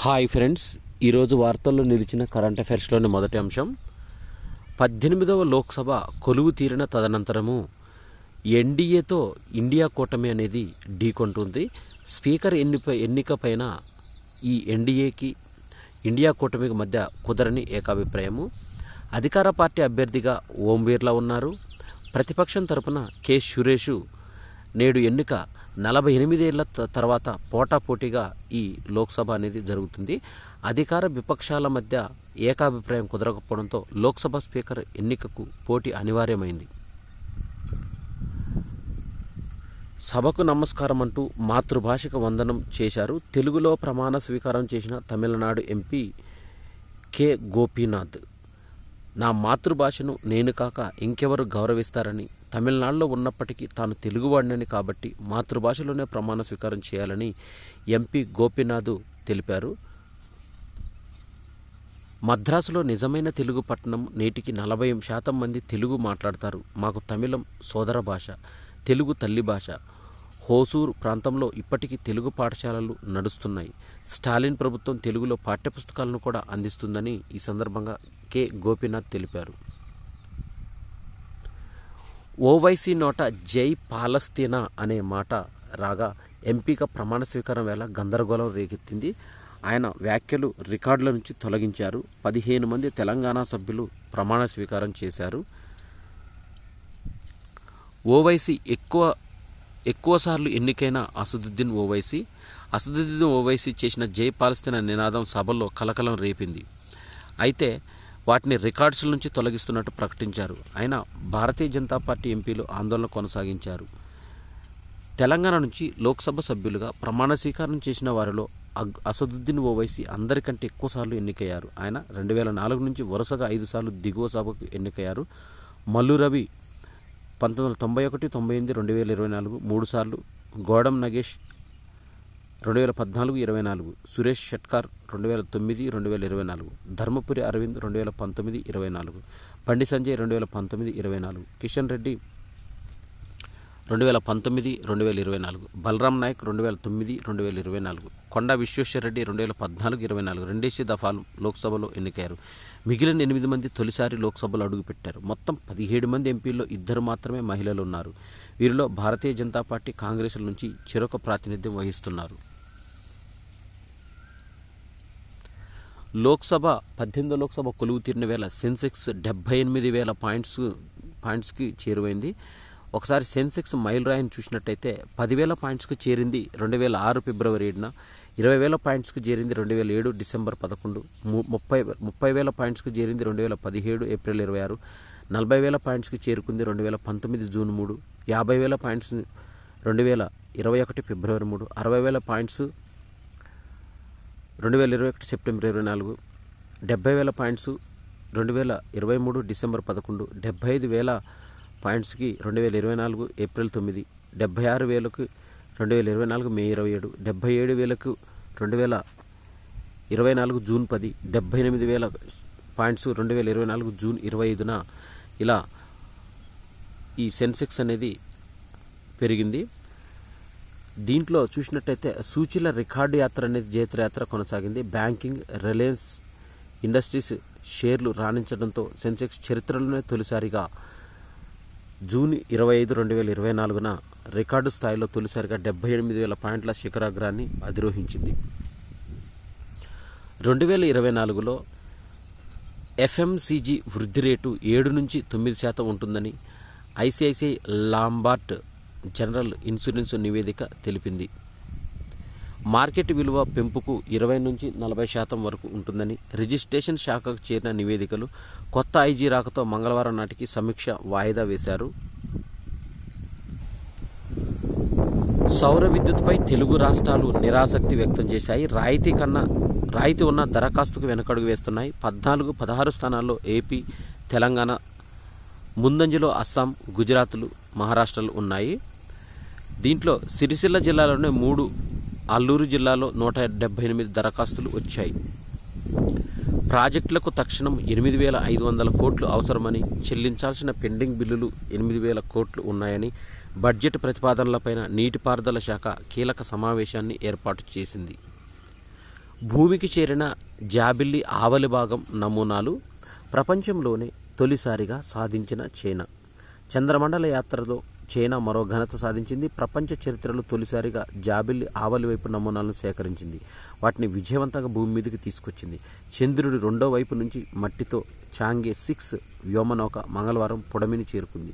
Hi friends, ఈరోజు వార్తల్లో నిలిచిన కరెంట్ అఫైర్స్లోని మొదటి అంశం 18వ లోక్సభ కొలువు తీరిన తదనంతరము ఎన్డీఏతో ఇండియా కూటమి అనేది ఢీకొంటుంది. స్పీకర్ ఎన్నికపైన ఈ ఎన్డీఏకి ఇండియా కూటమికి మధ్య కుదరని ఏకాభిప్రాయము. అధికార పార్టీ అభ్యర్థిగా ఓం బిర్లా ఉన్నారు. ప్రతిపక్షం తరపున కె సురేష్ నేడు ఎన్నిక 48 ఏళ్ల తర్వాత పోటాపోటీగా ఈ లోక్సభ అనేది జరుగుతుంది. అధికార విపక్షాల మధ్య ఏకాభిప్రాయం కుదరకపోవడంతో లోక్సభ స్పీకర్ ఎన్నికకు పోటీ అనివార్యమైంది. సభకు నమస్కారం అంటూ మాతృభాషకు వందనం చేశారు. తెలుగులో ప్రమాణ స్వీకారం చేసిన తమిళనాడు ఎంపీ కె గోపీనాథ్, నా మాతృభాషను నేను కాక ఇంకెవరు గౌరవిస్తారని, తమిళనాడులో ఉన్నప్పటికీ తాను తెలుగువాడినని కాబట్టి మాతృభాషలోనే ప్రమాణ స్వీకారం చేయాలని ఎంపీ గోపీనాథ్ తెలిపారు. మద్రాసులో నిజమైన తెలుగు పట్టణం. నేటికి 40% మంది తెలుగు మాట్లాడతారు. మాకు తమిళం సోదర భాష, తెలుగు తల్లి భాష. హోసూరు ప్రాంతంలో ఇప్పటికీ తెలుగు పాఠశాలలు నడుస్తున్నాయి. స్టాలిన్ ప్రభుత్వం తెలుగులో పాఠ్యపుస్తకాలను కూడా అందిస్తుందని ఈ సందర్భంగా కె గోపీనాథ్ తెలిపారు. ఓవైసీ నోట జై పాలస్తీనా అనే మాట రాగా ఎంపీగా ప్రమాణ స్వీకారం వేళ గందరగోళం రేకెత్తింది. ఆయన వ్యాఖ్యలు రికార్డుల నుంచి తొలగించారు. 15 మంది తెలంగాణ సభ్యులు ప్రమాణ స్వీకారం చేశారు. ఓవైసీ ఎక్కువసార్లు ఎన్నికైన అసదుద్దీన్ ఓవైసీ చేసిన జై పాలస్తీనా నినాదం సభలో కలకలం రేపింది. అయితే వాటిని రికార్డ్స్ నుంచి తొలగిస్తున్నట్టు ప్రకటించారు. అయినా భారతీయ జనతా పార్టీ ఎంపీలు ఆందోళన కొనసాగించారు. తెలంగాణ నుంచి లోక్సభ సభ్యులుగా ప్రమాణ స్వీకారం చేసిన వారిలో అసదుద్దీన్ ఓవైసీ అందరికంటే ఎక్కువసార్లు ఎన్నికయ్యారు. ఆయన 2004 నుంచి వరుసగా 5 సార్లు దిగువ సభకు ఎన్నికయ్యారు. మల్లు రవి 1991, 98, 2024 3 సార్లు, గోడం నగేష్ 2014, 24, సురేష్ షట్కార్ 2009, 2024, ధర్మపురి అరవింద్ 2019, 24, బండి సంజయ్ 2019, 24, కిషన్ రెడ్డి 2019, 2024, బలరాం నాయక్ 2009, 2024, కొండా విశ్వేశ్వరరెడ్డి 2014, 24 రెండేసి దఫాలు లోక్సభలో ఎన్నికయ్యారు. మిగిలిన 8 మంది తొలిసారి లోక్సభలో అడుగుపెట్టారు. మొత్తం 17 మంది ఎంపీల్లో 2 మాత్రమే మహిళలు ఉన్నారు. వీరిలో భారతీయ జనతా పార్టీ, కాంగ్రెస్ల నుంచి చెరొక ప్రాతినిధ్యం వహిస్తున్నారు. లోక్సభ 18వ లోక్సభ కొలువు తీరిన వేళ సెన్సెక్స్ 78,000 పాయింట్స్కి చేరువైంది. ఒకసారి సెన్సెక్స్ మైలురాయిని చూసినట్టయితే 10,000 పాయింట్స్కు చేరింది 2006 ఫిబ్రవరి 7న, 20,000 పాయింట్స్కు చేరింది 2007 డిసెంబర్ 11, 30,000 పాయింట్స్కు చేరింది 2017 ఏప్రిల్ 26, 40,000 పాయింట్స్కి చేరుకుంది 2019 జూన్ 3, 50,000 పాయింట్స్ 2021 ఫిబ్రవరి 3, 60,000 points 2021 September 24, 70,000 points 2023 December 11, 75,000 పాయింట్స్కి 2024 April 9, 76,000కి 2024 మే 27, 77,000కు 2024 జూన్ 10, 78,000 పాయింట్స్ 2024 జూన్ 25న ఇలా ఈ సెన్సెక్స్ అనేది పెరిగింది. దీంట్లో చూసినట్టయితే సూచీల రికార్డు యాత్ర అనేది జైత్రయాత్ర కొనసాగింది. బ్యాంకింగ్, రిలయన్స్ ఇండస్ట్రీస్ షేర్లు రాణించడంతో సెన్సెక్స్ చరిత్రలోనే తొలిసారిగా జూన్ 25, 2024న రికార్డు స్థాయిలో తొలిసారిగా 78,000 పాయింట్ల శిఖరాగ్రాన్ని అధిరోహించింది. 2024లో ఎఫ్ఎంసీజీ వృద్ధి రేటు 7 నుంచి 9% ఉంటుందని ఐసిఐసిఐ లాంబార్డ్ జనరల్ ఇన్సూరెన్స్ నివేదిక తెలిపింది. మార్కెట్ విలువ పెంపుకు 20 నుంచి 40% వరకు ఉంటుందని రిజిస్ట్రేషన్ శాఖకు చేరిన నివేదికలు కొత్త ఐజీ రాకతో మంగళవారం నాటికి సమీక్ష వాయిదా వేశారు. సౌర విద్యుత్పై తెలుగు రాష్ట్రాలు నిరాసక్తి వ్యక్తం చేశాయి. రాయితీ ఉన్న దరఖాస్తుకు వెనకడుగు వేస్తున్నాయి. 14, 16 స్థానాల్లో ఏపీ, తెలంగాణ, ముందంజలో అస్సాం, గుజరాత్లు, మహారాష్ట్రలు ఉన్నాయి. దీంట్లో సిరిసిల్ల జిల్లాలోనే 3, అల్లూరు జిల్లాలో 178 దరఖాస్తులు వచ్చాయి. ప్రాజెక్టులకు తక్షణం 8,500 కోట్లు అవసరమని, చెల్లించాల్సిన పెండింగ్ బిల్లులు 8,000 కోట్లు ఉన్నాయని బడ్జెట్ ప్రతిపాదనలపైన నీటిపారుదల శాఖ కీలక సమావేశాన్ని ఏర్పాటు చేసింది. భూమికి చేరిన జాబిల్లి ఆవలి భాగం నమూనాలు ప్రపంచంలోనే తొలిసారిగా సాధించిన చైనా. చంద్రమండల యాత్రలో చైనా మరో ఘనత సాధించింది. ప్రపంచ చరిత్రలో తొలిసారిగా జాబిల్లి ఆవలి వైపు నమూనాలను సేకరించింది. వాటిని విజయవంతంగా భూమి మీదకి తీసుకొచ్చింది. చంద్రుడి రెండో వైపు నుంచి మట్టితో చాంగే 6 వ్యోమనౌక మంగళవారం పుడమిని చేరుకుంది.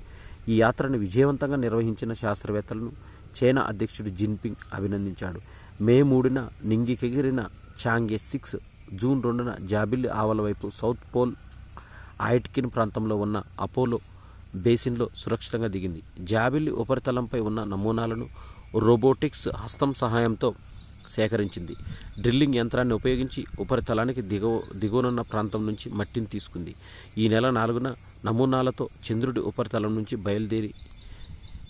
ఈ యాత్రను విజయవంతంగా నిర్వహించిన శాస్త్రవేత్తలను చైనా అధ్యక్షుడు జిన్పింగ్ అభినందించాడు. మే 3న నింగికెగిరిన చాంగే 6 జూన్ 2న జాబిల్లి ఆవల వైపు సౌత్ పోల్ ఆయట్కిన్ ప్రాంతంలో ఉన్న అపోలో బేసిన్లో సురక్షితంగా దిగింది. జాబిల్లి ఉపరితలంపై ఉన్న నమూనాలను రోబోటిక్స్ హస్తం సహాయంతో సేకరించింది. డ్రిల్లింగ్ యంత్రాన్ని ఉపయోగించి ఉపరితలానికి దిగువనున్న ప్రాంతం నుంచి మట్టిని తీసుకుంది. ఈ నెల 4న నమూనాలతో చంద్రుడి ఉపరితలం నుంచి బయలుదేరి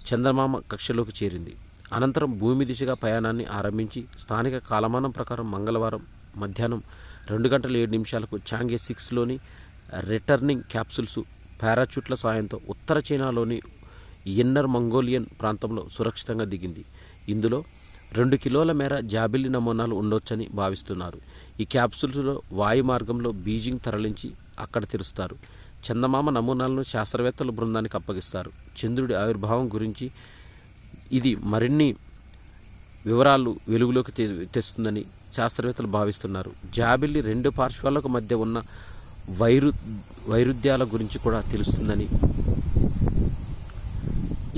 చందమామ కక్షలోకి చేరింది. అనంతరం భూమి దిశగా ప్రయాణాన్ని ఆరంభించి స్థానిక కాలమానం ప్రకారం మంగళవారం మధ్యాహ్నం 2:07 చాంగే 6లోని రిటర్నింగ్ క్యాప్సూల్స్ పారాచూట్ల సాయంతో ఉత్తర చైనాలోని ఇన్నర్ మంగోలియన్ ప్రాంతంలో సురక్షితంగా దిగింది. ఇందులో 2 కిలోల మేర జాబిల్లి నమూనాలు ఉండొచ్చని భావిస్తున్నారు. ఈ క్యాప్సూల్స్లో వాయు మార్గంలో బీజింగ్ తరలించి అక్కడ తెరుస్తారు. చందమామ నమూనాలను శాస్త్రవేత్తల బృందానికి అప్పగిస్తారు. చంద్రుడి ఆవిర్భావం గురించి ఇది మరిన్ని వివరాలు వెలుగులోకి తెస్తుందని శాస్త్రవేత్తలు భావిస్తున్నారు. జాబిల్లి 2 పార్శ్వాలకు మధ్య ఉన్న వైరుధ్యాల గురించి కూడా తెలుస్తుందని.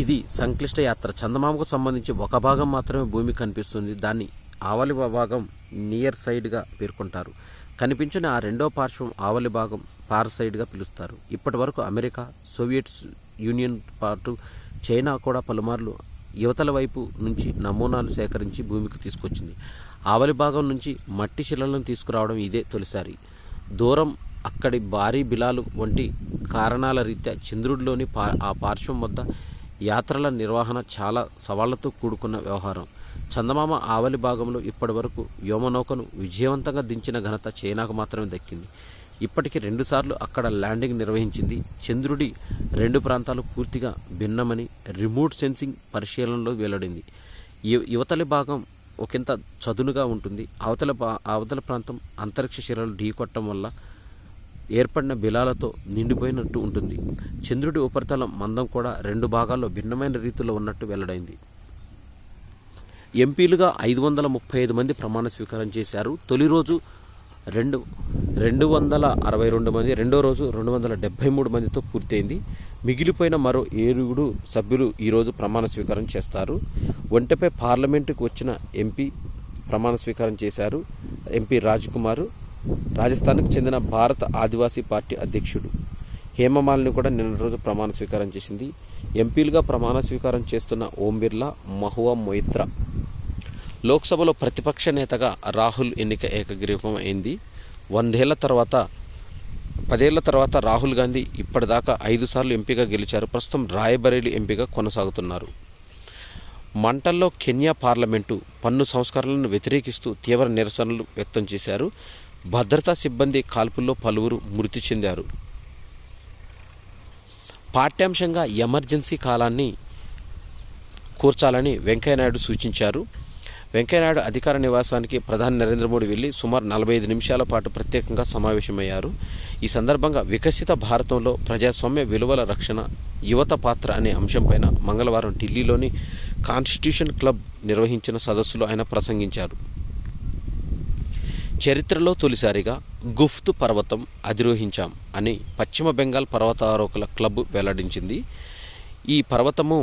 ఇది సంక్లిష్ట యాత్ర. చందమామకు సంబంధించి ఒక భాగం మాత్రమే భూమి కనిపిస్తుంది. దాన్ని ఆవలి భాగం నియర్ సైడ్గా పేర్కొంటారు. కనిపించిన ఆ రెండో పార్శ్వం ఆవలి భాగం ఫార్ సైడ్గా పిలుస్తారు. ఇప్పటి వరకు అమెరికా, సోవియట్ యూనియన్ పాటు చైనా కూడా పలుమార్లు యువతల వైపు నుంచి నమూనాలు సేకరించి భూమికి తీసుకొచ్చింది. ఆవలి భాగం నుంచి మట్టి శిలలను తీసుకురావడం ఇదే తొలిసారి. దూరం, అక్కడి భారీ బిలాలు వంటి కారణాల రీత్యా చంద్రుడిలోని ఆ పార్శ్వం వద్ద యాత్రల నిర్వహణ చాలా సవాళ్లతో కూడుకున్న వ్యవహారం. చందమామ ఆవలి భాగంలో ఇప్పటి వరకు వ్యోమనౌకను విజయవంతంగా దించిన ఘనత చైనాకు మాత్రమే దక్కింది. ఇప్పటికి 2 సార్లు అక్కడ ల్యాండింగ్ నిర్వహించింది. చంద్రుడి 2 ప్రాంతాలు పూర్తిగా భిన్నమని రిమోట్ సెన్సింగ్ పరిశీలనలో వెల్లడింది. యువతలి భాగం ఒకంత చదునుగా ఉంటుంది. అవతల ప్రాంతం అంతరిక్ష శిలలు ఢీకొట్టడం వల్ల ఏర్పడిన బిలాలతో నిండిపోయినట్టు ఉంటుంది. చంద్రుడి ఉపరితలం మందం కూడా 2 భాగాల్లో భిన్నమైన రీతిలో ఉన్నట్టు వెల్లడైంది. ఎంపీలుగా 535 మంది ప్రమాణ స్వీకారం చేశారు. తొలి రోజు 262 మంది, రెండో రోజు 273 మందితో పూర్తయింది. మిగిలిపోయిన మరో 7 సభ్యులు ఈరోజు ప్రమాణ స్వీకారం చేస్తారు. ఒంటెపై పార్లమెంటుకు వచ్చిన ఎంపీ ప్రమాణ స్వీకారం చేశారు. ఎంపీ రాజ్కుమార్ రాజస్థాన్కు చెందిన భారత ఆదివాసీ పార్టీ అధ్యక్షుడు. హేమమాలిని కూడా నిన్న రోజు ప్రమాణ స్వీకారం చేసింది. ఎంపీలుగా ప్రమాణ స్వీకారం చేస్తున్న ఓం బిర్లా, మహువా మొయిత్రా. లోక్సభలో ప్రతిపక్ష నేతగా రాహుల్ ఎన్నిక ఏకగ్రీవం అయింది. 10 ఏళ్ల తర్వాత రాహుల్ గాంధీ ఇప్పటిదాకా 5 సార్లు ఎంపీగా గెలిచారు. ప్రస్తుతం రాయబరేలీ ఎంపీగా కొనసాగుతున్నారు. మంటల్లో కెన్యా పార్లమెంటు పన్ను సంస్కరణలను వ్యతిరేకిస్తూ తీవ్ర నిరసనలు వ్యక్తం చేశారు. భద్రతా సిబ్బంది కాల్పుల్లో పలువురు మృతి చెందారు. పాఠ్యాంశంగా ఎమర్జెన్సీ కాలాన్ని కూర్చాలని వెంకయ్యనాయుడు సూచించారు. వెంకయ్యనాయుడు అధికార నివాసానికి ప్రధాని నరేంద్ర మోడీ వెళ్లి సుమారు 45 నిమిషాల పాటు ప్రత్యేకంగా సమావేశమయ్యారు. ఈ సందర్భంగా వికసిత భారతంలో ప్రజాస్వామ్య విలువల రక్షణ, యువత పాత్ర అనే అంశంపైన మంగళవారం ఢిల్లీలోని కాన్స్టిట్యూషన్ క్లబ్ నిర్వహించిన సదస్సులో ఆయన ప్రసంగించారు. చరిత్రలో తొలిసారిగా గుఫ్త్ పర్వతం అధిరోహించాం అని పశ్చిమ బెంగాల్ పర్వతారోహకుల క్లబ్ వెల్లడించింది. ఈ పర్వతము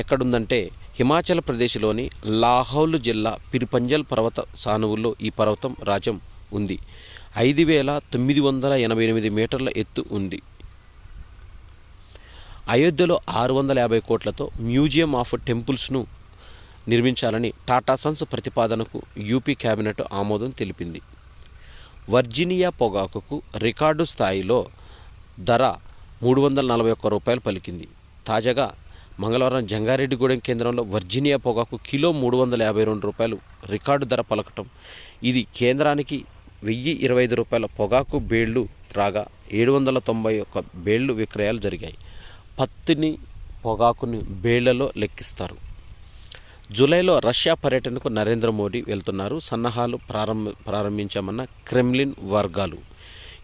ఎక్కడుందంటే హిమాచల్ ప్రదేశ్లోని లాహౌల్ జిల్లా పిరిపంజల్ పర్వత సానువుల్లో ఈ పర్వతం రాజ్యం ఉంది. 5,988 మీటర్ల ఎత్తు ఉంది. అయోధ్యలో 650 కోట్లతో మ్యూజియం ఆఫ్ టెంపుల్స్ను నిర్మించాలని టాటా సన్స్ ప్రతిపాదనకు యూపీ కేబినెట్ ఆమోదం తెలిపింది. వర్జీనియా పొగాకుకు రికార్డు స్థాయిలో ధర ₹341 పలికింది. తాజాగా మంగళవారం జంగారెడ్డిగూడెం కేంద్రంలో వర్జీనియా పొగాకు కిలో ₹352 రికార్డు ధర పలకటం. ఇది కేంద్రానికి ₹1,025 పొగాకు బేళ్లు రాగా 791 బేళ్లు విక్రయాలు జరిగాయి. పత్తిని, పొగాకుని బేళ్లలో లెక్కిస్తారు. జూలైలో రష్యా పర్యటనకు నరేంద్ర మోడీ వెళ్తున్నారు. సన్నాహాలు ప్రారంభించామన్న క్రెమ్లిన్ వర్గాలు.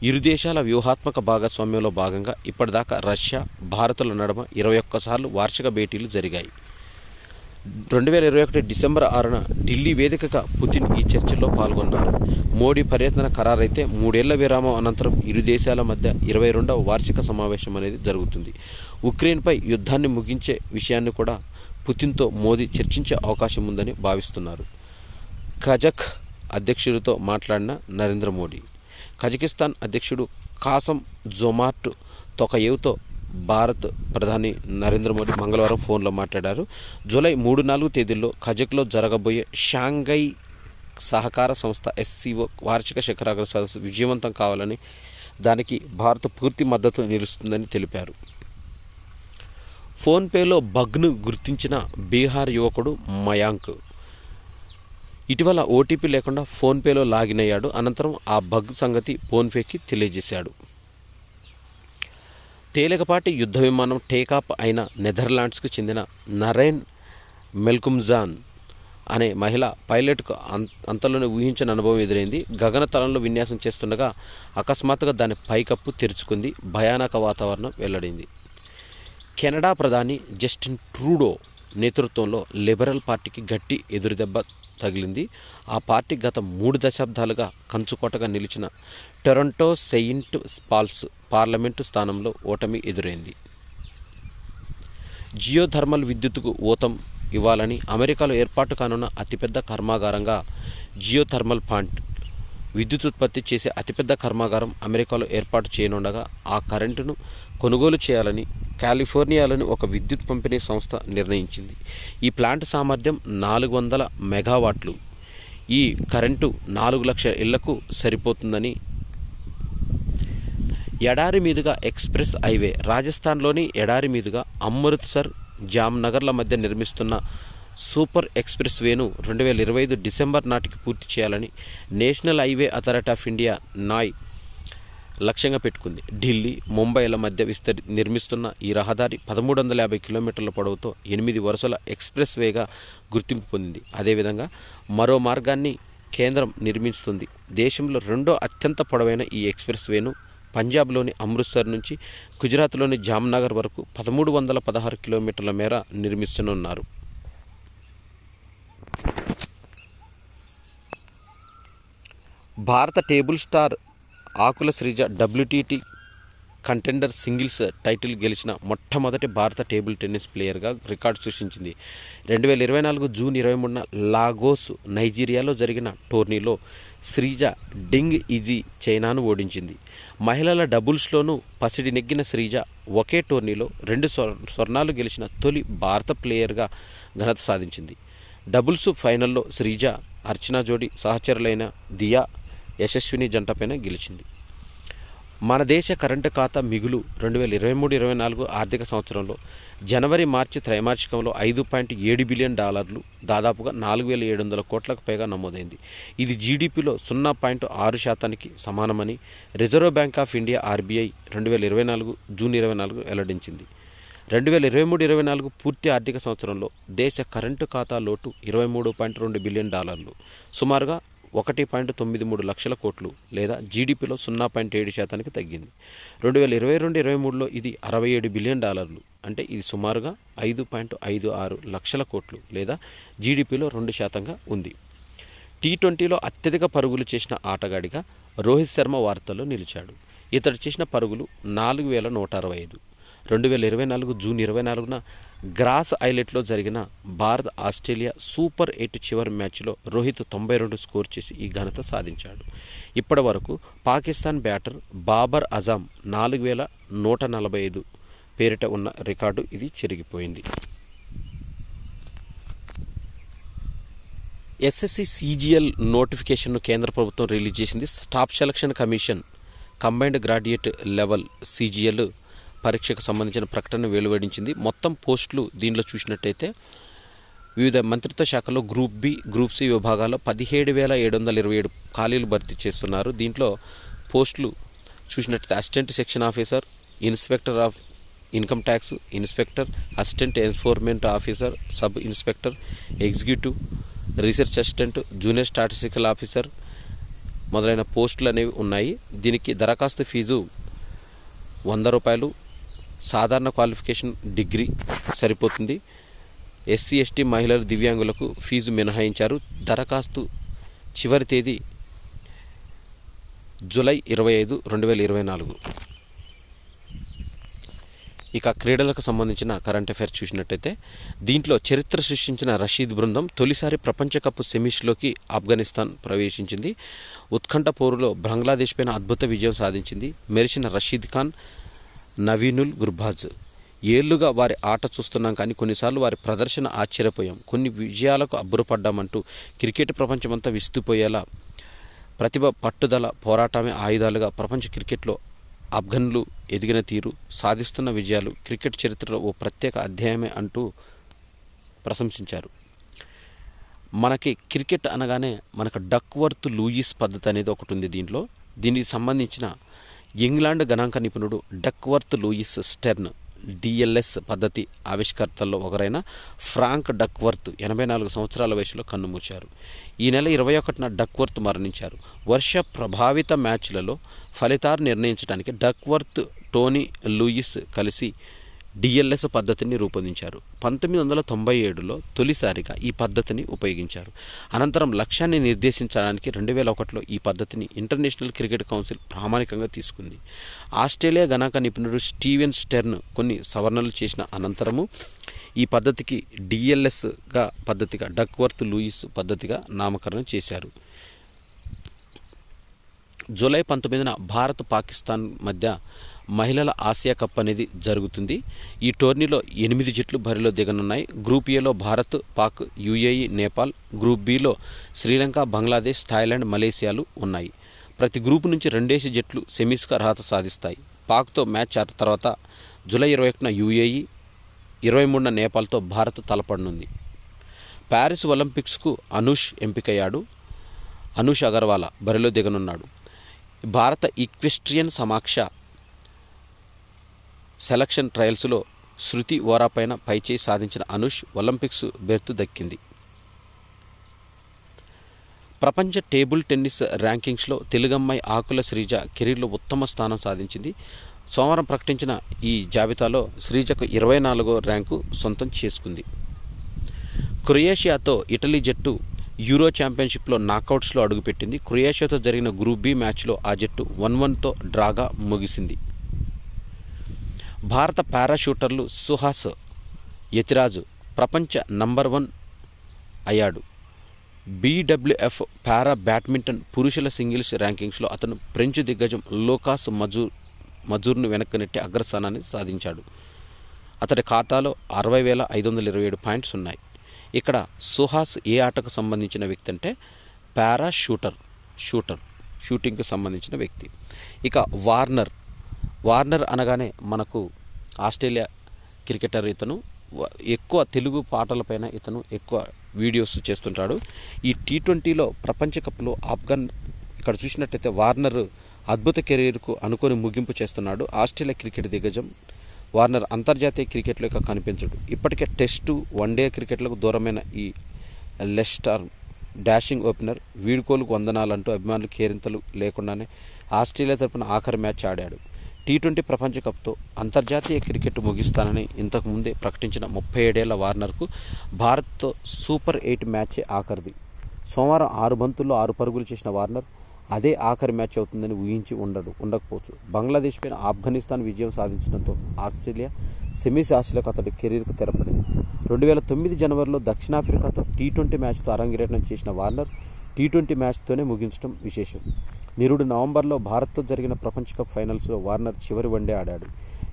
ఇరు దేశాల వ్యూహాత్మక భాగస్వామ్యంలో భాగంగా ఇప్పటిదాకా రష్యా, భారత్ల నడుమ 21 సార్లు వార్షిక భేటీలు జరిగాయి. 2021 డిసెంబర్ 6న ఢిల్లీ వేదికగా పుతిన్ ఈ చర్చల్లో పాల్గొన్నారు. మోడీ పర్యటన ఖరారైతే 3 ఏళ్ల విరామం అనంతరం ఇరు దేశాల మధ్య 22వ వార్షిక సమావేశం అనేది జరుగుతుంది. ఉక్రెయిన్పై యుద్ధాన్ని ముగించే విషయాన్ని కూడా పుతిన్తో మోదీ చర్చించే అవకాశం ఉందని భావిస్తున్నారు. కజక్ అధ్యక్షుడితో మాట్లాడిన నరేంద్ర మోడీ, కజకిస్తాన్ అధ్యక్షుడు కాసం జొమార్ట్ తొకయేవ్తో భారత్ ప్రధాని నరేంద్ర మోడీ మంగళవారం ఫోన్లో మాట్లాడారు. జూలై 3-4 తేదీల్లో కజక్లో జరగబోయే షాంఘై సహకార సంస్థ SCO వార్షిక శిఖరాగ్ర సదస్సు విజయవంతం కావాలని, దానికి భారత్ పూర్తి మద్దతు నిలుస్తుందని తెలిపారు. ఫోన్పేలో బగ్ను గుర్తించిన బీహార్ యువకుడు మయాంక్ ఇటీవల ఓటీపీ లేకుండా ఫోన్పేలో లాగిన్ అయ్యాడు. అనంతరం ఆ బగ్ సంగతి ఫోన్పేకి తెలియజేశాడు. తేలికపాటి యుద్ధ విమానం టేకాఫ్ అయిన నెదర్లాండ్స్కు చెందిన నరేన్ మెల్కుమ్జాన్ అనే మహిళ పైలట్కు అంతలోనే ఊహించని అనుభవం ఎదురైంది. గగనతలంలో విన్యాసం చేస్తుండగా అకస్మాత్తుగా దాని పైకప్పు తెరుచుకుంది. భయానక వాతావరణం వెల్లడైంది. కెనడా ప్రధాని జస్టిన్ ట్రూడో నేతృత్వంలో లిబరల్ పార్టీకి గట్టి ఎదురుదెబ్బ తగిలింది. ఆ పార్టీ గత 3 దశాబ్దాలుగా కంచుకోటగా నిలిచిన టొరంటో సెయింట్ పాల్స్ పార్లమెంటు స్థానంలో ఓటమి ఎదురైంది. జియోథర్మల్ విద్యుత్తుకు ఊతం ఇవ్వాలని అమెరికాలో ఏర్పాటు కానున్న అతిపెద్ద కర్మాగారంగా జియోథర్మల్ ప్లాంట్ విద్యుత్ ఉత్పత్తి చేసే అతిపెద్ద కర్మాగారం అమెరికాలో ఏర్పాటు చేయనుండగా ఆ కరెంటును కొనుగోలు చేయాలని కాలిఫోర్నియాలోని ఒక విద్యుత్ పంపిణీ సంస్థ నిర్ణయించింది. ఈ ప్లాంట్ సామర్థ్యం 400 మెగావాట్లు. ఈ కరెంటు 4 లక్షల ఇళ్లకు సరిపోతుందని. ఎడారి మీదుగా ఎక్స్ప్రెస్ హైవే. రాజస్థాన్లోని ఎడారి మీదుగా అమృత్సర్, జామ్నగర్ల మధ్య నిర్మిస్తున్న సూపర్ ఎక్స్ప్రెస్ వేను 2025 డిసెంబర్ నాటికి పూర్తి చేయాలని National Highway Authority of India నాయ్ లక్ష్యంగా పెట్టుకుంది. ఢిల్లీ, ముంబైల మధ్య నిర్మిస్తున్న ఈ రహదారి 1350 కిలోమీటర్ల పొడవుతో 8 వరుసల ఎక్స్ప్రెస్ వేగా గుర్తింపు పొందింది. అదేవిధంగా మరో మార్గాన్ని కేంద్రం నిర్మిస్తుంది. దేశంలో 2వ అత్యంత పొడవైన ఈ ఎక్స్ప్రెస్ వేను పంజాబ్లోని అమృత్సర్ నుంచి గుజరాత్లోని జామ్నగర్ వరకు 1316 కిలోమీటర్ల మేర నిర్మిస్తున్నారు. భారత table star Akula Sreeja WTT contender singles title గెలిచిన మొట్టమొదటి భారత టేబుల్ టెన్నిస్ ప్లేయర్గా రికార్డు సృష్టించింది. 2024 జూన్ 23న లాగోస్, నైజీరియాలో జరిగిన టోర్నీలో శ్రీజ డింగ్ ఈజీ చైనాను ఓడించింది. మహిళల డబుల్స్లోనూ పసిడి నెగ్గిన శ్రీజ ఒకే టోర్నీలో 2 స్వర్ణాలు గెలిచిన తొలి భారత ప్లేయర్గా ఘనత సాధించింది. డబుల్స్ ఫైనల్లో శ్రీజ, అర్చనా జోడీ సహచరులైన దియా, యశస్విని జంటపైన గెలిచింది. మన దేశ కరెంటు ఖాతా మిగులు 2023-24 ఆర్థిక సంవత్సరంలో జనవరి-మార్చి త్రైమాసికంలో $5.7 బిలియన్, దాదాపుగా 4700 కోట్లకు పైగా నమోదైంది. ఇది జీడీపీలో 0.6% సమానమని reserve bank of India RBI 2024 June 24 వెల్లడించింది. 2023-24 పూర్తి ఆర్థిక సంవత్సరంలో దేశ కరెంటు ఖాతా లోటు $23.2 బిలియన్, సుమారుగా 1.93 లక్షల కోట్లు లేదా జీడీపీలో 0.7% తగ్గింది. 2022-23లో ఇది $67 బిలియన్, అంటే ఇది సుమారుగా 5.56 లక్షల కోట్లు లేదా జీడీపీలో 2% ఉంది. T20లో అత్యధిక పరుగులు చేసిన ఆటగాడిగా రోహిత్ శర్మ వార్తల్లో నిలిచాడు. ఇతడు చేసిన పరుగులు 4165. 2024 జూన్ 24న గ్రాస్ ఐలెట్లో జరిగిన భారత్ ఆస్ట్రేలియా సూపర్ 8 చివరి మ్యాచ్లో రోహిత్ 92 స్కోర్ చేసి ఈ ఘనత సాధించాడు. ఇప్పటి వరకు పాకిస్తాన్ బ్యాటర్ బాబర్ అజాం 4145 పేరిట ఉన్న రికార్డు ఇది చెరిగిపోయింది. SSC CGL నోటిఫికేషన్ను కేంద్ర ప్రభుత్వం రిలీజ్ చేసింది. Staff selection commission combined graduate level CGL పరీక్షకు సంబంధించిన ప్రకటన వెలువడించింది. మొత్తం పోస్టులు దీనిలో చూసినట్టయితే వివిధ మంత్రిత్వ శాఖలో గ్రూప్ B, గ్రూప్ C విభాగాల్లో 17,727 ఖాళీలు భర్తీ చేస్తున్నారు. దీంట్లో పోస్టులు చూసినట్టయితే assistant section officer, inspector of income tax inspector, assistant enforcement officer, sub inspector, executive research assistant, junior statistical officer మొదలైన పోస్టులు అనేవి ఉన్నాయి. దీనికి దరఖాస్తు ఫీజు ₹100. సాధారణ క్వాలిఫికేషన్ డిగ్రీ సరిపోతుంది. ఎస్సీ ఎస్టీ మహిళలు దివ్యాంగులకు ఫీజు మినహాయించారు. దరఖాస్తు చివరి తేదీ జూలై 25, 2024. ఇక క్రీడలకు సంబంధించిన కరెంట్ అఫైర్స్ చూసినట్టయితే దీంట్లో చరిత్ర సృష్టించిన రషీద్ బృందం తొలిసారి ప్రపంచ కప్ సెమీస్లోకి ఆఫ్ఘనిస్తాన్ ప్రవేశించింది. ఉత్కంఠ పోరులో బంగ్లాదేశ్ పైన అద్భుత విజయం సాధించింది. మెరిసిన రషీద్ ఖాన్, నవీనుల్ గుర్బాజ్. ఏళ్లుగా వారి ఆట చూస్తున్నాం కానీ కొన్నిసార్లు వారి ప్రదర్శన ఆశ్చర్యపోయాం. కొన్ని విజయాలకు అబ్బురపడ్డామంటూ క్రికెట్ ప్రపంచమంతా విస్తుపోయేలా ప్రతిభ, పట్టుదల, పోరాటమే ఆయుధాలుగా ప్రపంచ క్రికెట్లో ఆఫ్ఘన్లు ఎదిగిన తీరు, సాధిస్తున్న విజయాలు క్రికెట్ చరిత్రలో ఓ ప్రత్యేక అధ్యాయమే అంటూ ప్రశంసించారు. మనకి క్రికెట్ అనగానే మనకు డక్వర్త్ లూయిస్ పద్ధతి అనేది ఒకటి ఉంది. దీనికి సంబంధించిన ఇంగ్లాండ్ గణాంక నిపుణుడు డక్వర్త్ లూయిస్ స్టెర్న్ డిఎల్ఎస్ పద్ధతి ఆవిష్కర్తల్లో ఒకరైన ఫ్రాంక్ డక్వర్త్ 84 సంవత్సరాల వయసులో కన్నుమూశారు. ఈ నెల 21న డక్వర్త్ మరణించారు. వర్ష ప్రభావిత మ్యాచ్లలో ఫలితాలు నిర్ణయించడానికి డక్వర్త్, టోనీ లూయిస్ కలిసి డిఎల్ఎస్ పద్ధతిని రూపొందించారు. 1997లో తొలిసారిగా ఈ పద్ధతిని ఉపయోగించారు. అనంతరం లక్ష్యాన్ని నిర్దేశించడానికి 2001లో ఈ పద్ధతిని ఇంటర్నేషనల్ క్రికెట్ కౌన్సిల్ ప్రామాణికంగా తీసుకుంది. ఆస్ట్రేలియా గణాంక నిపుణుడు స్టీవెన్ స్టెర్న్ కొన్ని సవరణలు చేసిన అనంతరము ఈ పద్ధతికి డిఎల్ఎస్గా పద్ధతిగా డక్వర్త్ లూయిస్ పద్ధతిగా నామకరణం చేశారు. జూలై 19న భారత్, పాకిస్తాన్ మధ్య మహిళల ఆసియా కప్ అనేది జరుగుతుంది. ఈ టోర్నీలో 8 జట్లు బరిలో దిగనున్నాయి. గ్రూప్ ఏలో భారత్, పాక్, యుఏఈ, నేపాల్, గ్రూప్ బిలో శ్రీలంక, బంగ్లాదేశ్, థాయిలాండ్, మలేసియాలు ఉన్నాయి. ప్రతి గ్రూపు నుంచి 2 జట్లు సెమీస్కు అర్హత సాధిస్తాయి. పాక్తో మ్యాచ్ తర్వాత జూలై 21న యుఏఈ, 23న నేపాల్తో భారత్ తలపడనుంది. ప్యారిస్ ఒలింపిక్స్కు అనూష్ ఎంపికయ్యాడు. అనూష్ అగర్వాలా బరిలో దిగనున్నాడు. భారత ఈక్వెస్ట్రియన్ సమాక్ష సెలక్షన్ ట్రయల్స్లో శృతి వోరా పైన పైచేయి సాధించిన అనూష్ ఒలింపిక్స్ బెర్త్ దక్కింది. ప్రపంచ టేబుల్ టెన్నిస్ ర్యాంకింగ్స్లో తెలుగమ్మాయి ఆకుల శ్రీజ కెరీర్లో ఉత్తమ స్థానం సాధించింది. సోమవారం ప్రకటించిన ఈ జాబితాలో శ్రీజకు 24వ ర్యాంకు సొంతం చేసుకుంది. క్రొయేషియాతో ఇటలీ జట్టు యూరో ఛాంపియన్షిప్లో నాకౌట్స్లో అడుగుపెట్టింది. క్రొయేషియాతో జరిగిన గ్రూప్ బి మ్యాచ్లో ఆ జట్టు 1-1తో డ్రాగా ముగిసింది. భారత పారాషూటర్లు సుహాస్ యతిరాజు ప్రపంచ నంబర్ 1 అయ్యాడు. బీడబ్ల్యూఎఫ్ పారా బ్యాడ్మింటన్ పురుషుల సింగిల్స్ ర్యాంకింగ్స్లో అతను ఫ్రెంచ్ దిగ్గజం లోకాస్ మజూర్ను వెనక్కి నెట్టి అగ్రస్థానాన్ని సాధించాడు. అతడి ఖాతాలో 60,527 పాయింట్స్ ఉన్నాయి. ఇక్కడ సుహాస్ ఏ ఆటకు సంబంధించిన వ్యక్తి అంటే పారా షూటింగ్కు సంబంధించిన వ్యక్తి. ఇక వార్నర్ అనగానే మనకు ఆస్ట్రేలియా క్రికెటర్. ఇతను ఎక్కువ తెలుగు పాటలపైన ఇతను ఎక్కువ వీడియోస్ చేస్తుంటాడు. ఈ T20లో ప్రపంచ కప్లో ఆఫ్ఘన్ ఇక్కడ చూసినట్టయితే వార్నర్ అద్భుత కెరీర్కు అనుకొని ముగింపు చేస్తున్నాడు. ఆస్ట్రేలియా క్రికెట్ దిగ్గజం వార్నర్ అంతర్జాతీయ క్రికెట్లో ఇక కనిపించడు. ఇప్పటికే టెస్టు, వన్డే క్రికెట్లకు దూరమైన ఈ లెస్టర్ డాషింగ్ ఓపెనర్ వీడ్కోలుకు వందనాలంటూ అభిమానులు కేరింతలు లేకుండానే ఆస్ట్రేలియా తరపున ఆఖరి మ్యాచ్ ఆడాడు. T20 ప్రపంచ కప్తో అంతర్జాతీయ క్రికెట్ ముగిస్తానని ఇంతకు ముందే ప్రకటించిన 37 ఏళ్ల వార్నర్కు భారత్తో సూపర్ 8 మ్యాచే ఆఖరిది. సోమవారం 6 బంతుల్లో 6 పరుగులు చేసిన వార్నర్ అదే ఆఖరి మ్యాచ్ అవుతుందని ఊహించి ఉండకపోవచ్చు. బంగ్లాదేశ్ పైన ఆఫ్ఘనిస్తాన్ విజయం సాధించడంతో ఆస్ట్రేలియా సెమీస్ ఆశలకు అతడి కెరీర్కు తెరపడింది. 2009 జనవరిలో దక్షిణాఫ్రికాతో T20 మ్యాచ్తో అరంగేట్రం చేసిన వార్నర్ T20 మ్యాచ్తోనే ముగించడం విశేషం. నిరుడు నవంబర్లో భారత్తో జరిగిన ప్రపంచ కప్ ఫైనల్స్లో వార్నర్ చివరి వన్డే ఆడాడు.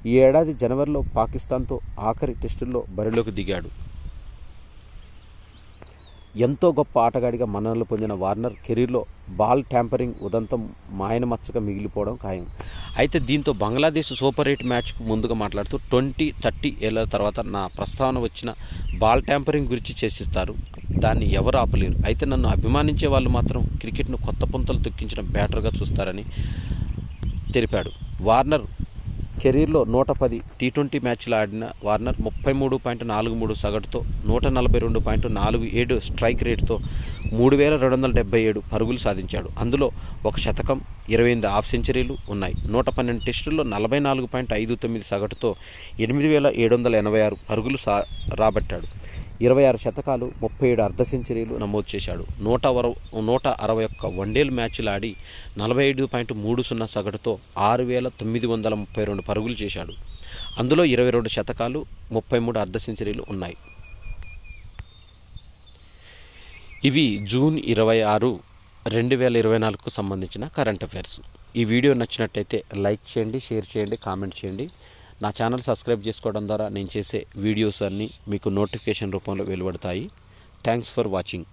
ఈ ఏడాది జనవరిలో పాకిస్తాన్తో ఆఖరి టెస్టుల్లో బరిలోకి దిగాడు. ఎంతో గొప్ప ఆటగాడిగా మన్ననలు పొందిన వార్నర్ కెరీర్లో బాల్ ట్యాంపరింగ్ ఉదంతం మాయనమచ్చగా మిగిలిపోవడం ఖాయం. అయితే దీంతో బంగ్లాదేశ్ సూపర్ 8 మ్యాచ్కు ముందుగా మాట్లాడుతూ 20-30 ఏళ్ల తర్వాత నా ప్రస్తావన వచ్చిన బాల్ ట్యాంపరింగ్ గురించి చర్చిస్తారు. దాన్ని ఎవరు ఆపలేరు. అయితే నన్ను అభిమానించే వాళ్ళు మాత్రం క్రికెట్ను కొత్త పుంతలు తొక్కించిన బ్యాటర్గా చూస్తారని తెలిపాడు. వార్నర్ కెరీర్లో 110 టీ20 మ్యాచ్లు ఆడిన వార్నర్ 33.43 సగటుతో 142.47 స్ట్రైక్ రేటుతో 3277 పరుగులు సాధించాడు. అందులో ఒక శతకం, 28 హాఫ్ సెంచరీలు ఉన్నాయి. 112 టెస్టుల్లో 44.59 సగటుతో 8786 పరుగులు రాబట్టాడు. 26 శతకాలు, 37 అర్ధ సెంచరీలు నమోదు చేశాడు. 161 వన్డేలు మ్యాచ్లు ఆడి 45.30 సగటుతో 6932 పరుగులు చేశాడు. అందులో 22 శతకాలు, 33 అర్ధ సెంచరీలు ఉన్నాయి. ఇవి జూన్ 26, 2024కు సంబంధించిన కరెంట్ అఫైర్స్. ఈ వీడియో నచ్చినట్టయితే లైక్ చేయండి, షేర్ చేయండి, కామెంట్ చేయండి. నా ఛానల్ సబ్స్క్రైబ్ చేసుకోవడం ద్వారా నేను చేసే వీడియోస్ అన్నీ మీకు నోటిఫికేషన్ రూపంలో వెలువడతాయి. Thanks for watching.